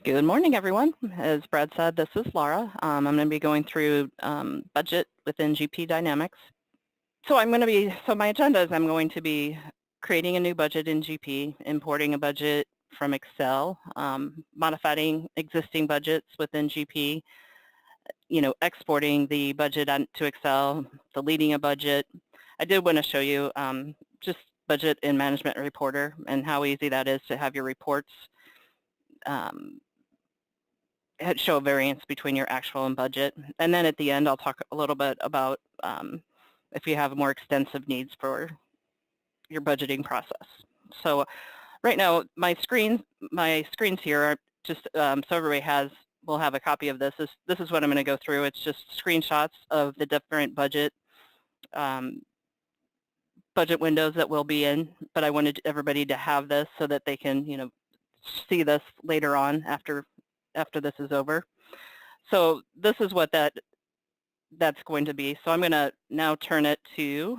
Good morning, everyone. As Brad said, this is Laura. I'm going to be going through budget within GP Dynamics. So my agenda is I'm going to be creating a new budget in GP, importing a budget from Excel, modifying existing budgets within GP, exporting the budget to Excel, deleting a budget. I did want to show you just budget in Management Reporter and how easy that is to have your reports show a variance between your actual and budget. And then at the end, I'll talk a little bit about if you have more extensive needs for your budgeting process. So right now, my screens here are just so everybody will have a copy of this. This is what I'm going to go through. It's just screenshots of the different budget windows that we'll be in. But I wanted everybody to have this so that they can, see this later on after this is over. So this is what that's going to be. So I'm going to now turn it to,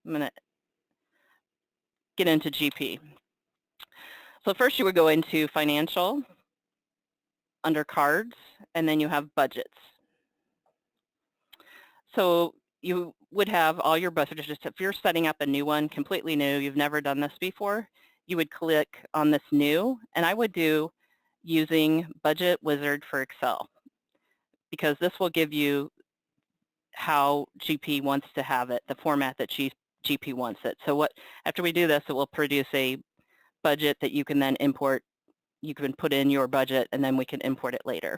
I'm going to get into GP. So first you would go into Financial, under Cards, and then you have Budgets. So you would have all your budgets. Just if you're setting up a new one, completely new, you've never done this before, you would click on this New, and I would do using Budget Wizard for Excel, because this will give you how GP wants to have it, the format that GP wants it. So after we do this, it will produce a budget that you can then import. You can put in your budget, and then we can import it later.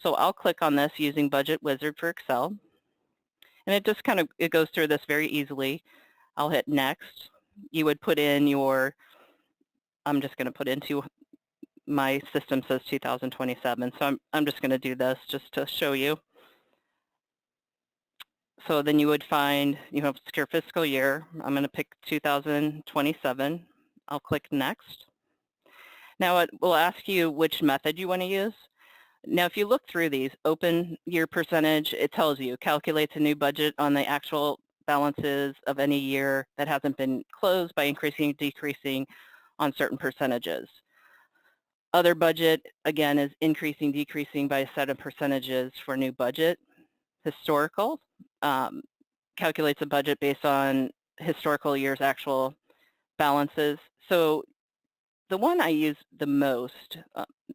So I'll click on this using Budget Wizard for Excel, and it just it goes through this very easily. I'll hit Next. You would put in I'm just going to put into, my system says 2027, so I'm just going to do this just to show you. So then you would find, your fiscal year. I'm going to pick 2027. I'll click Next. Now it will ask you which method you want to use. Now if you look through these, open year percentage, it tells you, calculates a new budget on the actual balances of any year that hasn't been closed by increasing, decreasing on certain percentages. Other budget, again, is increasing, decreasing by a set of percentages for new budget. Historical calculates a budget based on historical year's actual balances. So the one I use the most,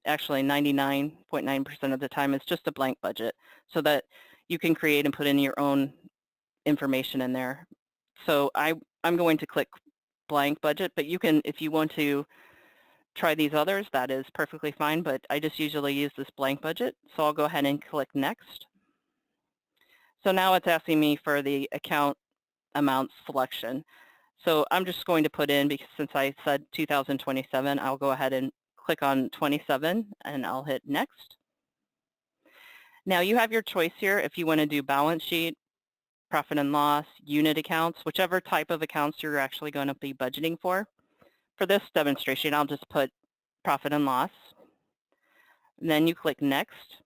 actually 99.9% of the time, is just a blank budget, so that you can create and put in your own information in there. So I'm going to click blank budget, but you can, if you want to try these others, that is perfectly fine, but I just usually use this blank budget. So I'll go ahead and click Next. So now it's asking me for the account amount selection. So I'm just going to put in, because since I said 2027, I'll go ahead and click on 27, and I'll hit Next. Now you have your choice here if you want to do balance sheet, profit and loss, unit accounts, whichever type of accounts you're actually going to be budgeting for. For this demonstration, I'll just put profit and loss. And then you click Next.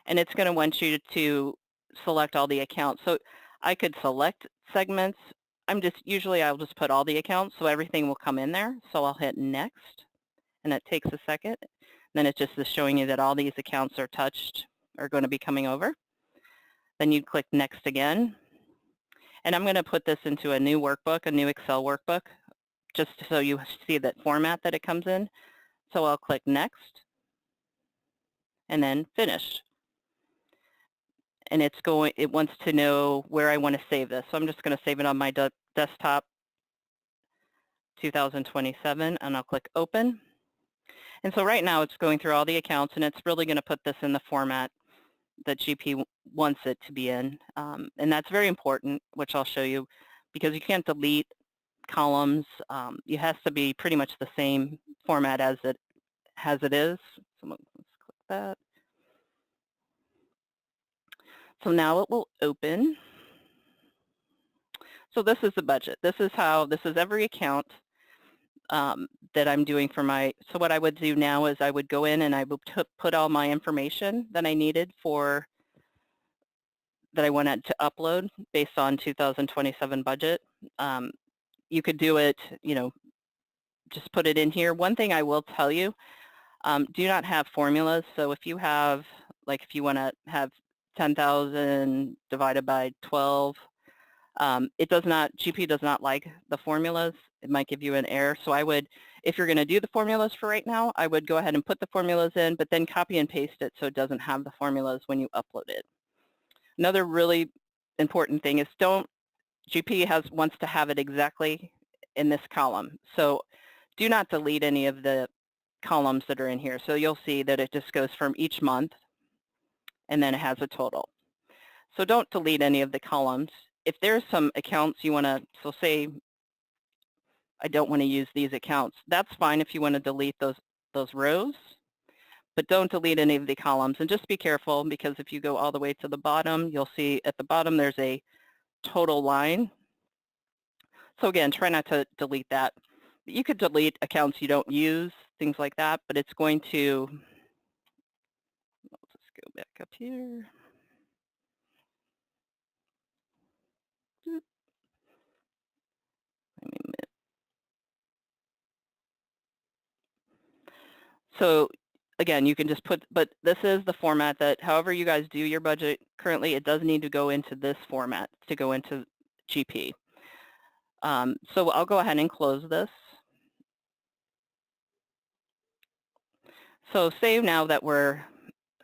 And it's going to want you to select all the accounts. So I could select segments. Usually I'll just put all the accounts, so everything will come in there. So I'll hit Next, and it takes a second. Then it just is showing you that all these accounts are going to be coming over. Then you click Next again. And I'm going to put this into a new workbook, a new Excel workbook, just so you see that format that it comes in. So I'll click Next, and then Finish. And it wants to know where I want to save this. So I'm just going to save it on my desktop, 2027, and I'll click Open. And so right now it's going through all the accounts, and it's really going to put this in the format that GP wants it to be in. And that's very important, which I'll show you, because you can't delete columns. It has to be pretty much the same format as it is. So let's click that. So now it will open. So this is the budget. This is every account that I'm doing for so what I would do now is I would go in and I would put all my information that I needed that I wanted to upload based on 2027 budget. You could do it, just put it in here. One thing I will tell you, do not have formulas. So if you have, like if you want to have 10,000 divided by 12, it does not, GP does not like the formulas. It might give you an error. So I would, if you're going to do the formulas for right now, I would go ahead and put the formulas in, but then copy and paste it so it doesn't have the formulas when you upload it. Another really important thing is GP wants to have it exactly in this column. So do not delete any of the columns that are in here. So you'll see that it just goes from each month and then it has a total. So don't delete any of the columns. If there's some accounts you want to, so say I don't want to use these accounts, that's fine if you want to delete those rows, but don't delete any of the columns. And just be careful, because if you go all the way to the bottom, you'll see at the bottom there's a total line. So again, try not to delete that. You could delete accounts you don't use, things like that, but it's going to, let's just go back up here. So again, you can just put, but this is the format that however you guys do your budget currently, it does need to go into this format to go into GP. So I'll go ahead and close this. So say now that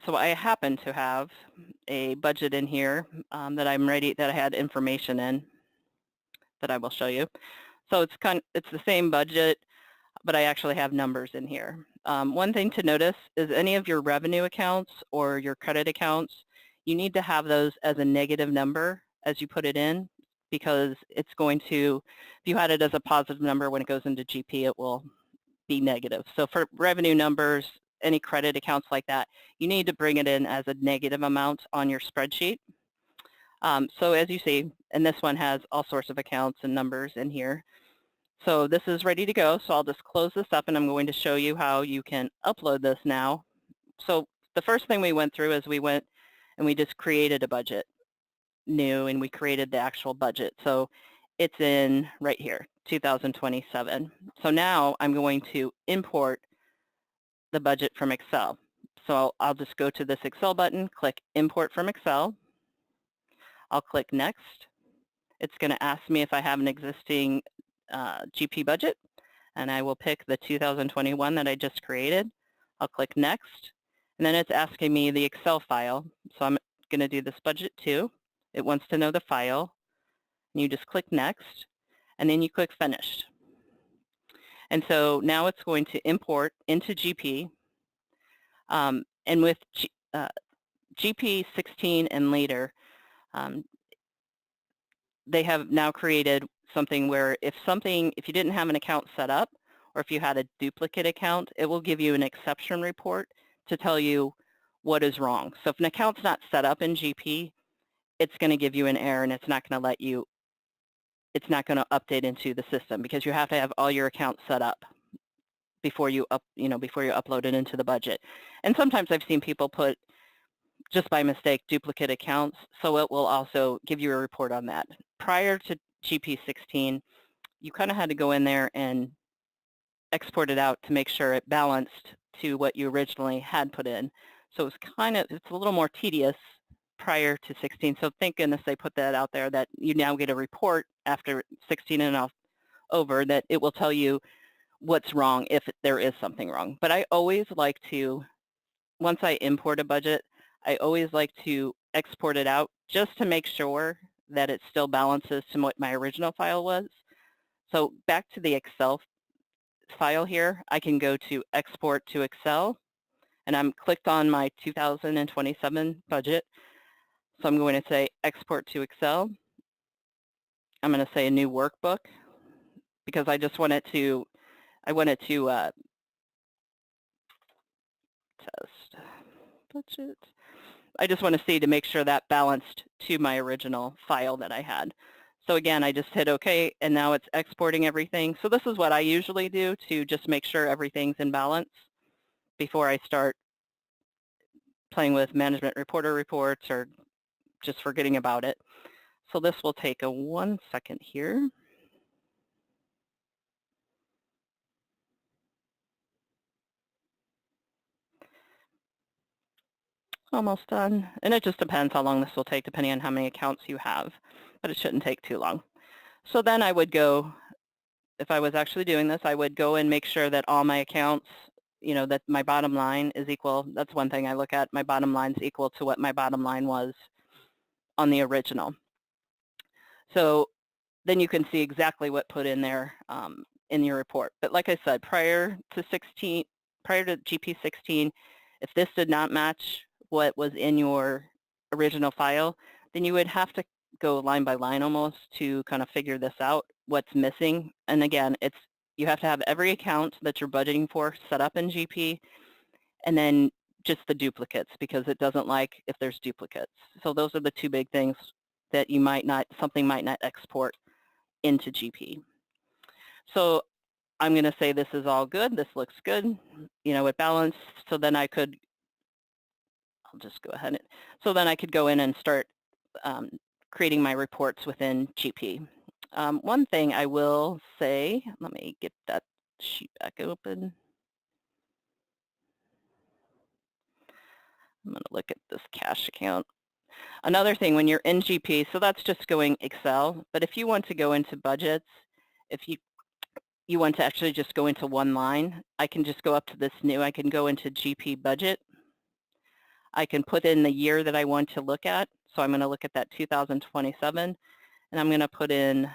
so I happen to have a budget in here that I had information in that I will show you. So it's the same budget, but I actually have numbers in here. One thing to notice is any of your revenue accounts or your credit accounts, you need to have those as a negative number as you put it in, because it's going to, if you had it as a positive number, when it goes into GP, it will be negative. So for revenue numbers, any credit accounts like that, you need to bring it in as a negative amount on your spreadsheet. So as you see, and this one has all sorts of accounts and numbers in here. So this is ready to go. So I'll just close this up and I'm going to show you how you can upload this now. So the first thing we went through is we went and we just created a budget new, and we created the actual budget. So it's in right here, 2027. So now I'm going to import the budget from Excel. So I'll just go to this Excel button, click Import from Excel. I'll click Next. It's going to ask me if I have an existing GP budget, and I will pick the 2021 that I just created. I'll click Next, and then it's asking me the Excel file. So I'm going to do this budget too. It wants to know the file, and you just click Next, and then you click Finished. And so now it's going to import into GP, and with GP 16 and later, they have now created something where if you didn't have an account set up, or if you had a duplicate account, it will give you an exception report to tell you what is wrong. So if an account's not set up in GP, it's going to give you an error, and it's not going to update into the system, because you have to have all your accounts set up before you upload it into the budget. And sometimes I've seen people put, just by mistake, duplicate accounts, so it will also give you a report on that. Prior to GP 16, you kind of had to go in there and export it out to make sure it balanced to what you originally had put in. So it's a little more tedious prior to 16. So thank goodness they put that out there, that you now get a report after 16 and over, that it will tell you what's wrong if there is something wrong. But I always like to, once I import a budget, I always like to export it out just to make sure that it still balances to what my original file was. So back to the Excel file here, I can go to Export to Excel, and I'm clicked on my 2027 budget. So I'm going to say Export to Excel. I'm going to say a new workbook, because I just want it to, test budget. I just want to see to make sure that balanced to my original file that I had. So again, I just hit OK, and now it's exporting everything. So this is what I usually do to just make sure everything's in balance before I start playing with management reporter reports or just forgetting about it. So this will take 1 second here. Almost done. And it just depends how long this will take depending on how many accounts you have, but it shouldn't take too long. So then I would go, if I was actually doing this, I would go and make sure that all my accounts, that my bottom line is equal. That's one thing I look at. My bottom line is equal to what my bottom line was on the original. So then you can see exactly what put in there in your report. But like I said, prior to GP16, if this did not match what was in your original file, then you would have to go line by line almost to kind of figure this out, what's missing. And again, you have to have every account that you're budgeting for set up in GP, and then just the duplicates, because it doesn't like if there's duplicates. So those are the two big things that something might not export into GP. So I'm going to say this is all good. This looks good, with balance. So then I'll just go ahead. So then I could go in and start creating my reports within GP. One thing I will say, let me get that sheet back open. I'm going to look at this cash account. Another thing, when you're in GP, so that's just going Excel, but if you want to go into budgets, if you want to actually just go into one line, I can just go up to this new, I can go into GP budget. I can put in the year that I want to look at. So I'm going to look at that 2027, and I'm going to put in,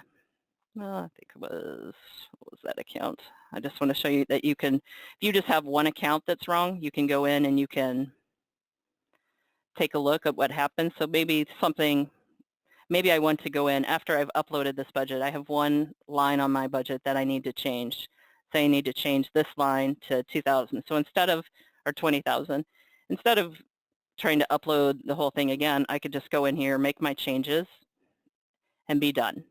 I think it was, what was that account? I just want to show you that you can, if you just have one account that's wrong, you can go in and you can take a look at what happens. So maybe I want to go in after I've uploaded this budget. I have one line on my budget that I need to change. Say I need to change this line to 2,000. So instead of, or 20,000, instead of trying to upload the whole thing again, I could just go in here, make my changes, and be done.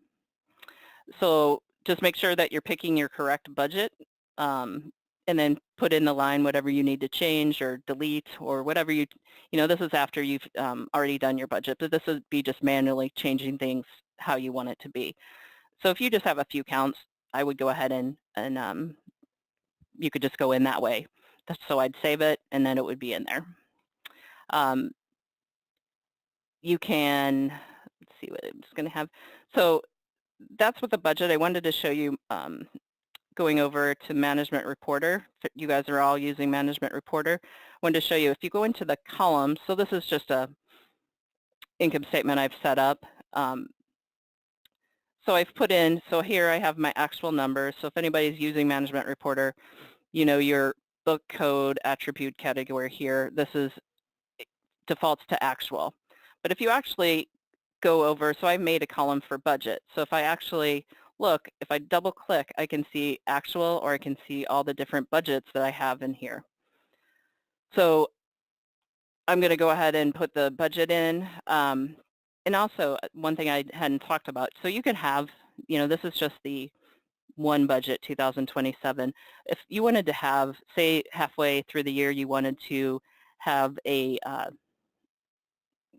So just make sure that you're picking your correct budget, and then put in the line whatever you need to change or delete or whatever this is after you've already done your budget, but this would be just manually changing things how you want it to be. So if you just have a few counts, I would go ahead and you could just go in that way. So I'd save it, and then it would be in there. You can, let's see what I'm just going to have. So that's what the budget, I wanted to show you going over to Management Reporter. You guys are all using Management Reporter. I wanted to show you, if you go into the columns, so this is just a income statement I've set up. So I've put in, so here I have my actual numbers. So if anybody's using Management Reporter, your book code attribute category here, this is defaults to actual. But if you actually go over, so I made a column for budget. So if I actually look, if I double click, I can see actual, or I can see all the different budgets that I have in here. So I'm going to go ahead and put the budget in. And also one thing I hadn't talked about, so you can have, this is just the one budget, 2027. If you wanted to have, say halfway through the year, you wanted to have a,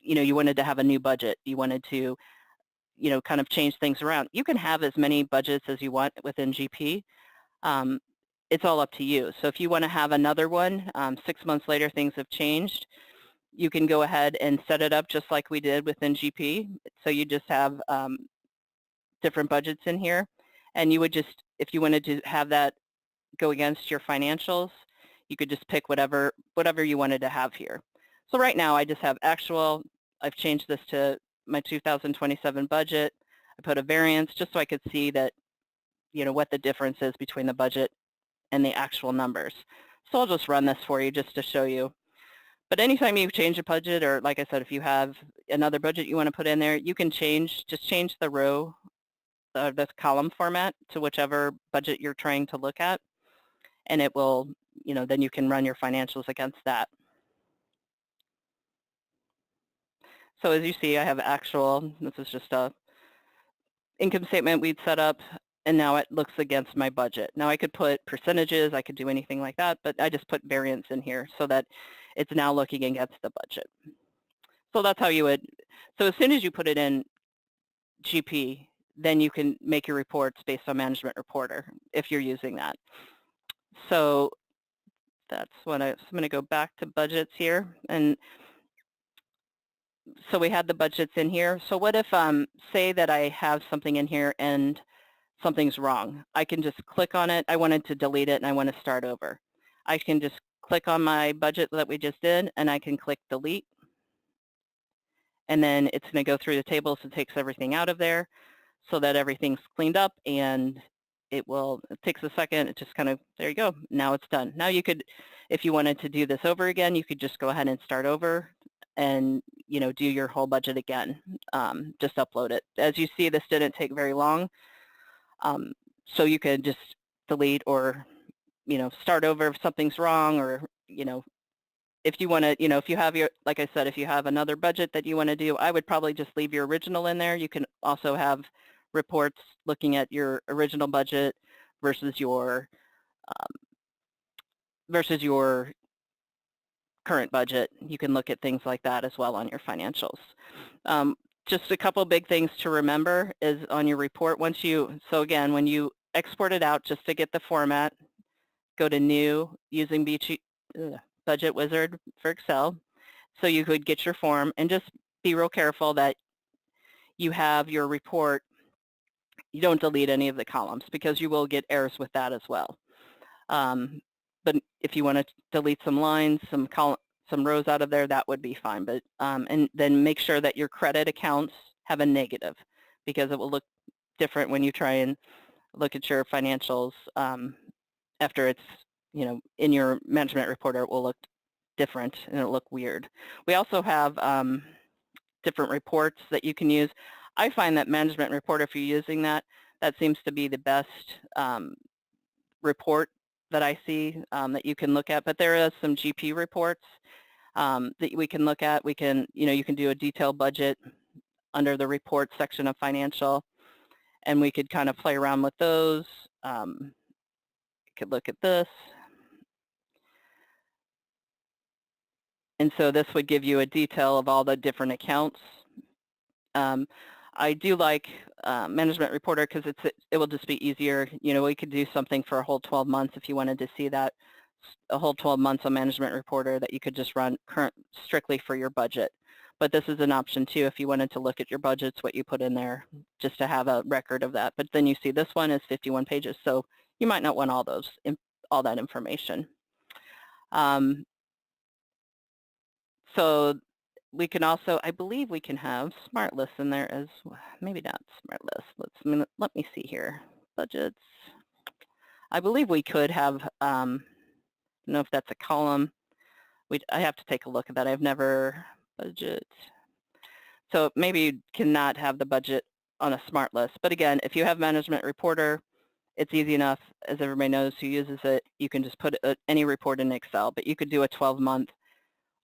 you wanted to have a new budget, you wanted to kind of change things around. You can have as many budgets as you want within GP. It's all up to you. So if you want to have another one, 6 months later, things have changed, you can go ahead and set it up just like we did within GP. So you just have different budgets in here. And you would just, if you wanted to have that go against your financials, you could just pick whatever you wanted to have here. So right now I just have actual. I've changed this to my 2027 budget. I put a variance just so I could see that, what the difference is between the budget and the actual numbers. So I'll just run this for you just to show you. But anytime you change a budget, or like I said, if you have another budget you want to put in there, you can just change the row, the column format to whichever budget you're trying to look at. And it will, then you can run your financials against that. So as you see, I have actual, this is just a income statement we'd set up, and now it looks against my budget. Now I could put percentages, I could do anything like that, but I just put variance in here so that it's now looking against the budget. So that's how you would, so as soon as you put it in GP, then you can make your reports based on Management Reporter if you're using that. So that's what I'm going to go back to budgets here. And so we had the budgets in here. So what if, say that I have something in here and something's wrong? I can just click on it. I wanted to delete it and I want to start over. I can just click on my budget that we just did and I can click delete. And then it's going to go through the tables and takes everything out of there so that everything's cleaned up, and it takes a second. It just kind of, there you go. Now it's done. Now you could, if you wanted to do this over again, you could just go ahead and start over and, do your whole budget again. Just upload it. As you see, this didn't take very long. So you could just delete or, start over if something's wrong, or, if you want to, if you have like I said, if you have another budget that you want to do, I would probably just leave your original in there. You can also have reports looking at your original budget versus your current budget. You can look at things like that as well on your financials. Just a couple big things to remember is on your report, so again, when you export it out, just to get the format, go to New using Budget Wizard for Excel. So you could get your form, and just be real careful that you have your report. You don't delete any of the columns, because you will get errors with that as well. But if you want to delete some lines, some rows out of there, that would be fine. But and then make sure that your credit accounts have a negative, because it will look different when you try and look at your financials after it's, in your management reporter. It will look different and it'll look weird. We also have different reports that you can use. I find that management reporter, if you're using that seems to be the best report that I see that you can look at. But there is some GP reports that we can look at. We can, you can do a detailed budget under the report section of financial, and we could kind of play around with those. You could look at this. And so this would give you a detail of all the different accounts. I do like Management Reporter because it will just be easier. We could do something for a whole 12 months if you wanted to see that, a whole 12 months on Management Reporter that you could just run strictly for your budget. But this is an option too if you wanted to look at your budgets, what you put in there, just to have a record of that. But then you see this one is 51 pages, so you might not want all that information. So we can also, I believe we can have smart lists in there as well. Maybe not smart lists. Let me see here. Budgets. I believe we could have, I don't know if that's a column. I have to take a look at that. I've never budget. So maybe you cannot have the budget on a smart list. But again, if you have Management Reporter, it's easy enough. As everybody knows who uses it, you can just put any report in Excel. But you could do a 12-month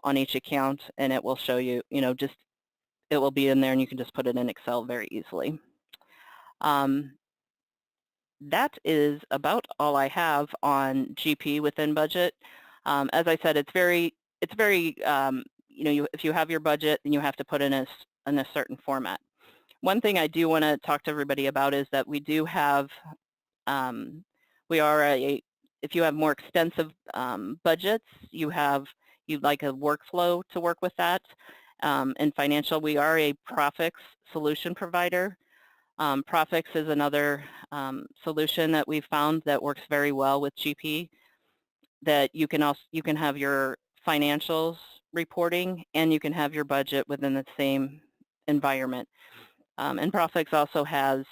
on each account, and it will show you, it will be in there, and you can just put it in Excel very easily. That is about all I have on GP within budget. As I said, it's very, if you have your budget, then you have to put in a certain format. One thing I do want to talk to everybody about is that we do have, if you have more extensive budgets, you'd like a workflow to work with that. In financial, we are a Profix solution provider. Profix is another solution that we've found that works very well with GP, that you can have your financials reporting and you can have your budget within the same environment. And Profix also has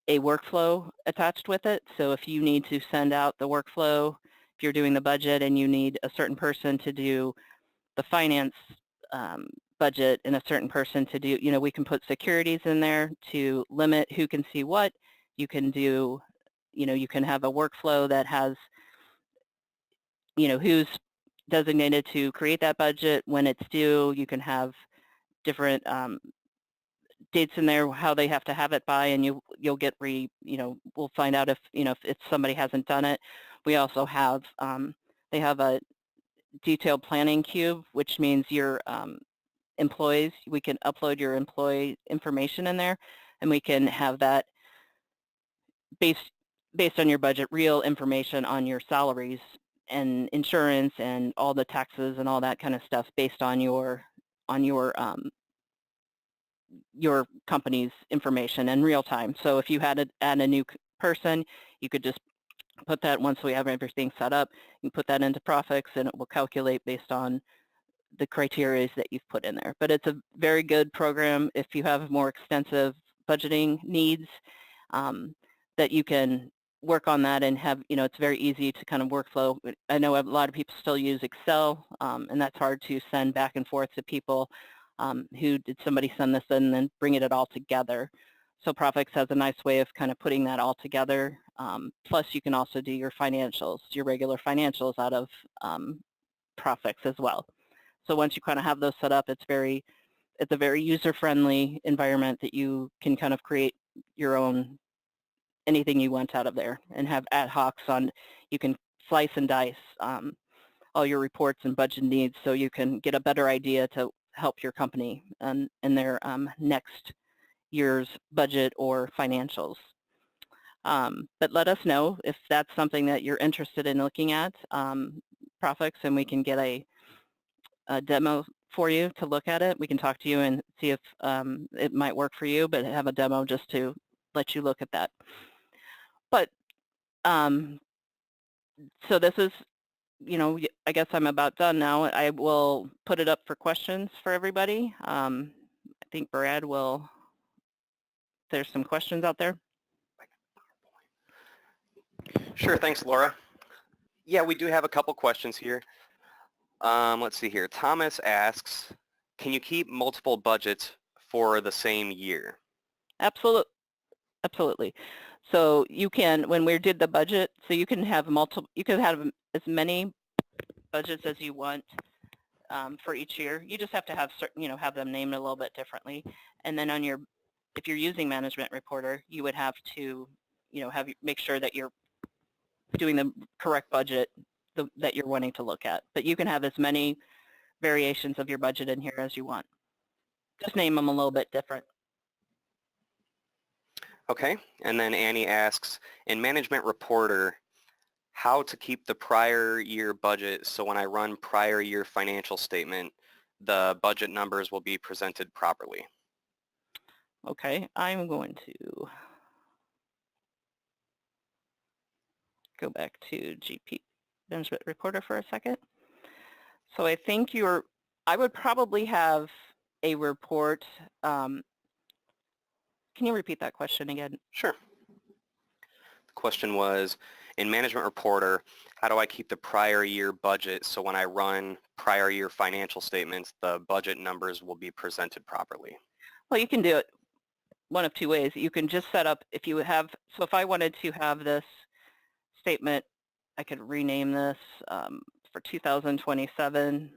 a workflow attached with it. So if you need to send out the workflow, if you're doing the budget and you need a certain person to do the finance budget and a certain person to do, we can put securities in there to limit who can see what. You can do, you can have a workflow that has, who's designated to create that budget, when it's due. You can have different dates in there, how they have to have it by, and you'll get we'll find out if somebody hasn't done it. We also have, they have a detailed planning cube, which means your employees, we can upload your employee information in there, and we can have that based on your budget, real information on your salaries and insurance and all the taxes and all that kind of stuff based on your your company's information in real time. So if you had to add a new person, you could just put that, once we have everything set up, you put that into Profix and it will calculate based on the criteria that you've put in there. But it's a very good program if you have more extensive budgeting needs, that you can work on that and have, it's very easy to kind of workflow. I know a lot of people still use Excel, and that's hard to send back and forth to people. Did somebody send this in and then bringing it all together. So Profix has a nice way of kind of putting that all together. Plus you can also do your financials, your regular financials out of Profix as well. So once you kind of have those set up, it's a very user-friendly environment that you can kind of create your own, anything you want out of there, and have ad hocs on, you can slice and dice all your reports and budget needs, so you can get a better idea to help your company in their next year's budget or financials. But let us know if that's something that you're interested in looking at, Profix, and we can get a demo for you to look at it. We can talk to you and see if it might work for you, but have a demo just to let you look at that. But so this is, I guess I'm about done now. I will put it up for questions for everybody. I think Brad will, there's some questions out there. Sure, thanks, Laura. Yeah, we do have a couple questions here. Let's see here. Thomas asks, can you keep multiple budgets for the same year? Absolutely. So you can, when we did the budget, so you can have as many budgets as you want for each year. You just have to have certain, have them named a little bit differently. And then on if you're using Management Reporter, you would have to, make sure that you're doing the correct budget that you're wanting to look at. But you can have as many variations of your budget in here as you want. Just name them a little bit different. Okay, and then Annie asks, in Management Reporter, how to keep the prior year budget so when I run prior year financial statement, the budget numbers will be presented properly? Okay, I'm going to go back to GP Management Reporter for a second. So I think I would probably have a report. Can you repeat that question again? Sure. The question was, in Management Reporter, how do I keep the prior year budget so when I run prior year financial statements, the budget numbers will be presented properly? Well, you can do it one of two ways. You can just set up, if I wanted to have this statement, I could rename this for 2027.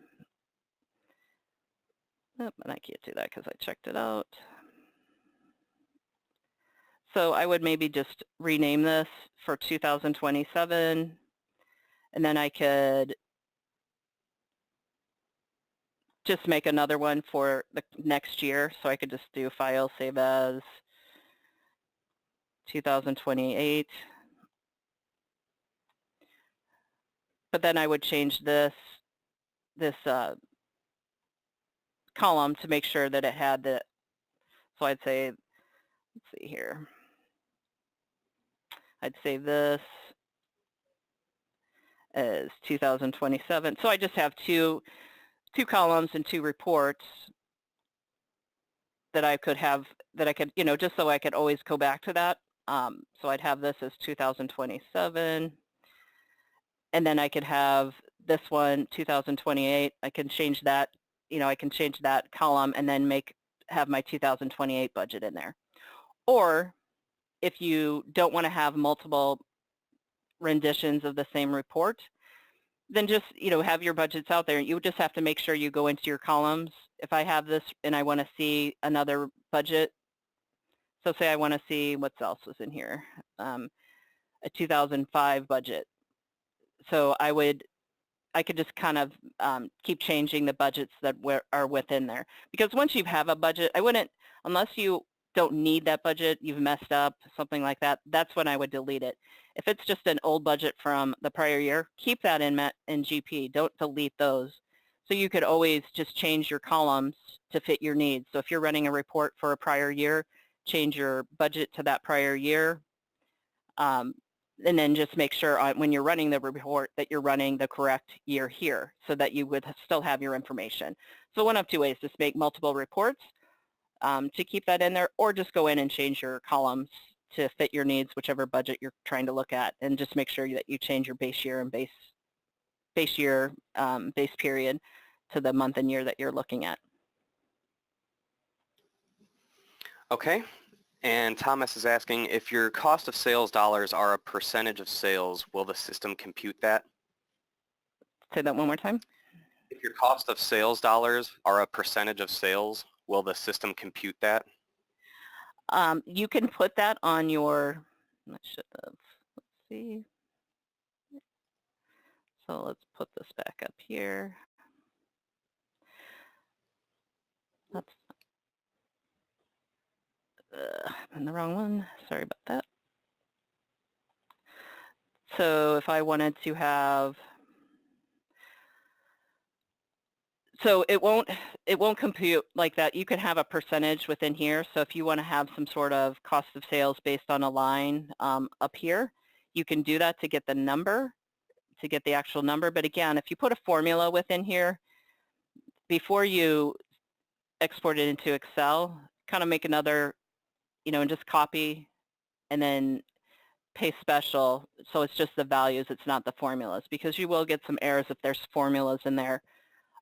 Oh, and I can't do that because I checked it out. So I would maybe just rename this for 2027, and then I could just make another one for the next year. So I could just do File, Save As, 2028. But then I would change this column to make sure that it had so I'd say, let's see here. I'd save this as 2027. So I just have two columns and two reports that I could have, just so I could always go back to that. So I'd have this as 2027. And then I could have this one, 2028. I can change that, I can change that column and then have my 2028 budget in there. Or if you don't want to have multiple renditions of the same report, then just, have your budgets out there. You just have to make sure you go into your columns. If I have this and I want to see another budget, so say I want to see what else was in here, a 2005 budget. So I could just kind of keep changing the budgets that are within there. Because once you have a budget, I wouldn't, unless you don't need that budget, you've messed up, something like that, that's when I would delete it. If it's just an old budget from the prior year, keep that in GP. Don't delete those. So you could always just change your columns to fit your needs. So if you're running a report for a prior year, change your budget to that prior year. And then just make sure when you're running the report that you're running the correct year here so that you would still have your information. So one of two ways, just make multiple reports to keep that in there, or just go in and change your columns to fit your needs, whichever budget you're trying to look at, and just make sure that you change your base year and base period to the month and year that you're looking at. Okay. And Thomas is asking, if your cost of sales dollars are a percentage of sales, will the system compute that? Say that one more time. If your cost of sales dollars are a percentage of sales, will the system compute that? You can put that on your, I should have, let's see. So let's put this back up here. That's I'm the wrong one. Sorry about that. So if I wanted to have, so it won't compute like that. You can have a percentage within here. So if you want to have some sort of cost of sales based on a line up here, you can do that to get the number, to get the actual number. But again, if you put a formula within here, before you export it into Excel, kind of make another, and just copy and then paste special. So it's just the values, it's not the formulas, because you will get some errors if there's formulas in there.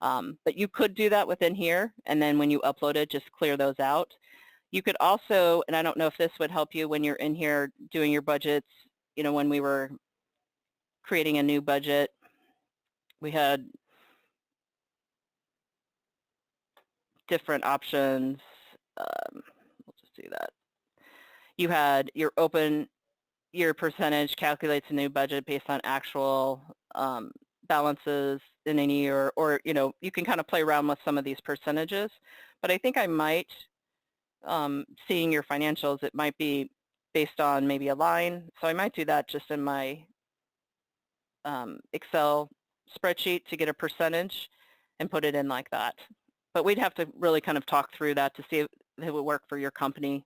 But you could do that within here, and then when you upload it, just clear those out. You could also, and I don't know if this would help you when you're in here doing your budgets, when we were creating a new budget, we had different options. We'll just do that. You had your percentage calculates a new budget based on actual balances in a year, or you can kind of play around with some of these percentages. But I think I might, seeing your financials, it might be based on maybe a line. So I might do that just in my Excel spreadsheet to get a percentage and put it in like that. But we'd have to really kind of talk through that to see if it would work for your company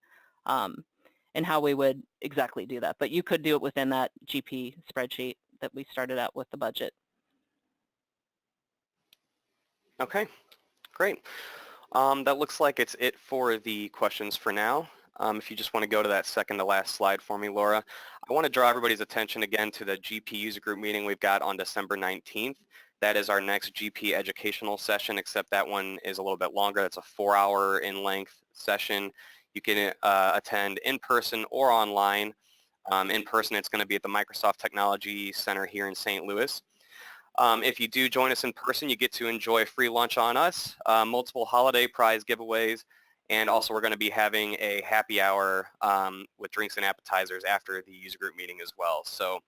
and how we would exactly do that. But you could do it within that GP spreadsheet that we started out with the budget. Okay, great. That looks like it's it for the questions for now. If you just want to go to that second to last slide for me, Laura. I want to draw everybody's attention again to the GP user group meeting we've got on December 19th. That is our next GP educational session, except that one is a little bit longer. That's a 4-hour in length session. You can attend in person or online. In person, it's going to be at the Microsoft Technology Center here in St. Louis. If you do join us in person, you get to enjoy free lunch on us, multiple holiday prize giveaways, and also we're going to be having a happy hour with drinks and appetizers after the user group meeting as well. So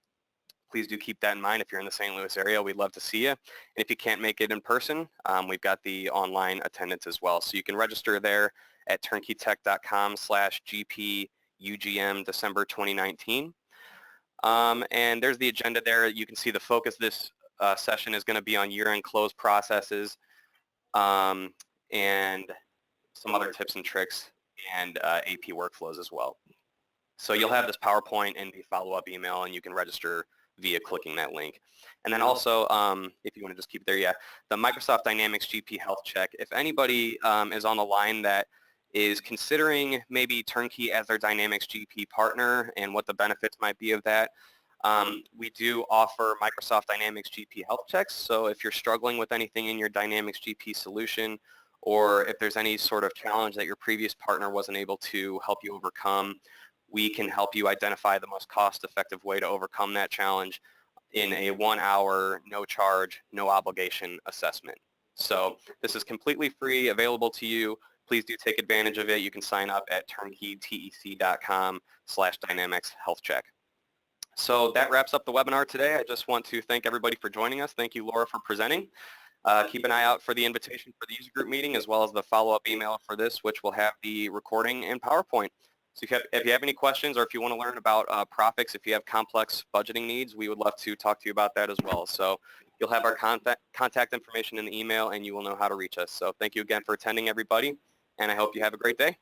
please do keep that in mind if you're in the St. Louis area. We'd love to see you. And if you can't make it in person, we've got the online attendance as well. So you can register there at turnkeytech.com/GPUGM December 2019. And there's the agenda there. You can see the focus of this session is going to be on year-end close processes and some other tips and tricks and AP workflows as well. So you'll have this PowerPoint and the follow-up email, and you can register via clicking that link. And then also, if you want to just keep it there, yeah, the Microsoft Dynamics GP Health Check. If anybody is on the line that is considering maybe Turnkey as their Dynamics GP partner and what the benefits might be of that, we do offer Microsoft Dynamics GP Health Checks. So if you're struggling with anything in your Dynamics GP solution, or if there's any sort of challenge that your previous partner wasn't able to help you overcome, we can help you identify the most cost-effective way to overcome that challenge in a 1-hour, no charge, no obligation assessment. So this is completely free, available to you. Please do take advantage of it. You can sign up at turnkeytec.com/Dynamics Health Check. So that wraps up the webinar today. I just want to thank everybody for joining us. Thank you, Laura, for presenting. Keep an eye out for the invitation for the user group meeting, as well as the follow-up email for this, which will have the recording and PowerPoint. So if you have any questions, or if you want to learn about Profix, if you have complex budgeting needs, we would love to talk to you about that as well. So You'll have our contact information in the email, and you will know how to reach us. So thank you again for attending, everybody, and I hope you have a great day.